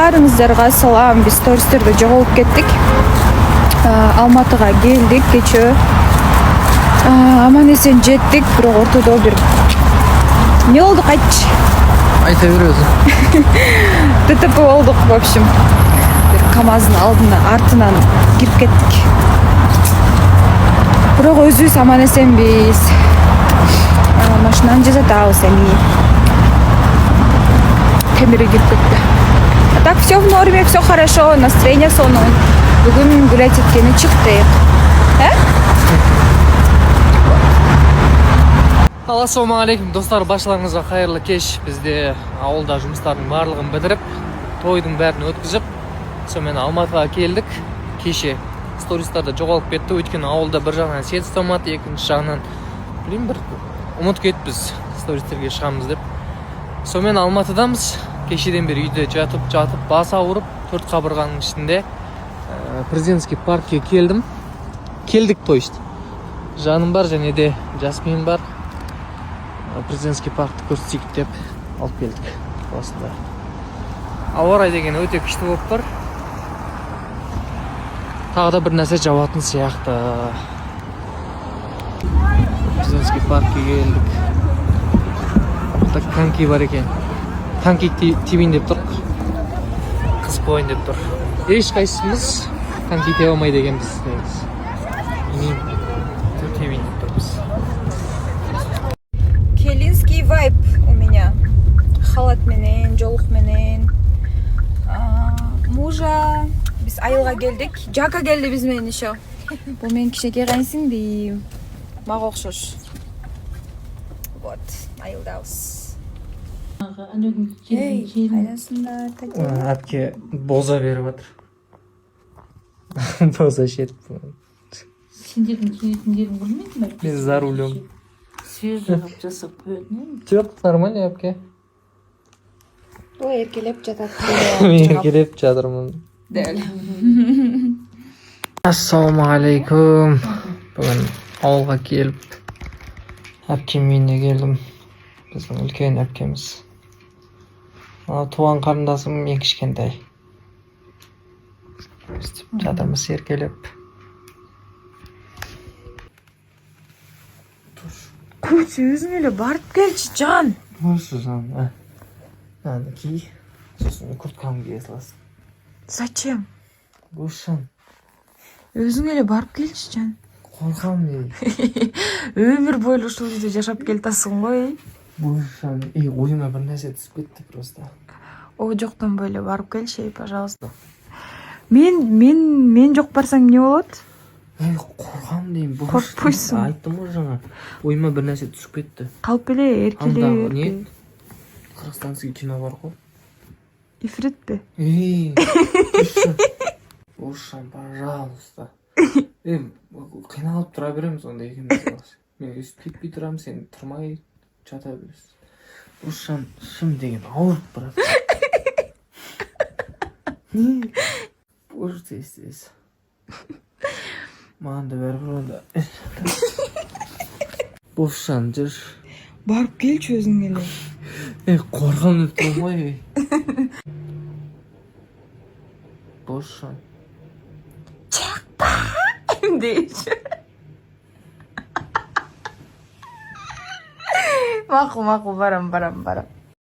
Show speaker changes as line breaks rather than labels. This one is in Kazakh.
Баарыңыздарга салам. Биз туристтерде жоголуп кеттик. Алматыга келдик кечээ. Аман эсен жеттик, бирок ортодо бир не болду, кайтчы.
Айта бер өзү.
ДТП болдук, в общем. Бир КамАЗдын артынан кирип кеттик. Бирок өзүбүз аман эсенбиз. Машинаны жасатабыз эми. Темири кирип кетти. А так все в норме, все хорошо, настроение сонун. Бүгүн гулять эткени чыктык.
Ассаламу алейкум достар, башларыңызга кайырлы кеш. Бизде ауылда жумуштардын баардыгын битирип, тойдун бәрін өткүзүп, сонымен Алматыга келдик. Кеше стористарда жоголуп кетти, өйткені ауылда бір жагынан свет стоматы, экинчи жагынан билбейм, бир умут кетпиз стористерге чыгамыз деп. Сонымен Алматыдамыз. Кешеден бери үйдө жатып бас ауырып, 4 кабырганын ичинде Президентский паркке келдик, то есть. Жаным бар және де Жасмин бар. Президентский паркты көрсетейік деп алып келдік. Осында. Ауа райы деген өте күшті болып бар. Тағы да бір нәрсе жауатын сияқты. Президентский паркке келдік. Burada коньки бар екен. Коньки тебейін деп тұр. Қыз қойын деп тұр. Еш қайсымыз коньки тебе алмай деген біз. Тебейін деп тұрмыз.
Келинский вайб у меня. Халат менен, жолук менен. Мужа биз айылга келдик. Жака келди биз менен еще. Бул менин кичинекей кайынсиңдим. Мага окшош. Вот, айылдабыз. Эй, кайдасыңдар, Татьяна?
Әпке боза беріп жатыр. Боза шет.
Сендердің келетіндерін білмейді ме?
Мен за рулем.
Свежий жасап қояды.
Жоқ, нормально әпке.
Ой, еркелеп жатат.
Мен еркелеп жатырмын.
Дәл.
Ассаламу алейкум. Бүгін ауылға келіп, әпкем үйіне келдім. Біздің үлкен әпкеміз. Туған қарындасым ең кішкентай. Өстіп жатырмыз еркелеп.
Көз өзің еле барып келші, жан.
Осы жан. Әні ки. Сосын курткамы кие саласың.
Зачем?
Бушан.
Өзің еле барып келші, жан.
Қорқам ей.
Өмір бойлы ушул үйдө жашап келтасың ғой.
Бушан. Ойыма бір нәрсе түсіп кетті просто.
О, жоқтан бөле барып келші, пожалуйста. Мен жоқ барсаң не болады?
Қорқам деймін.
Қорқпайсың.
Айттым ғой жаңа. Ойыма бір нәрсе түсіп кетті.
Қалып беле, еркеле.
Андағы не? Қырғызстанский кино бар ғой.
Ифрит пе?
Бушан, пожалуйста. Қиналып тұра береміз онда екеуміз. Мен өстіп кетпей тұрамын, сен тұрмай жата бересің. Бушан, шым деген ауырып барады. Боже, тез. Маған да бәрібір онда. Бушан, жүр.
Барып келші өзің еле.
Қорқам деп тұрмын ғой. Бушан.
Чақпа! Дейші. Мақұл, барам.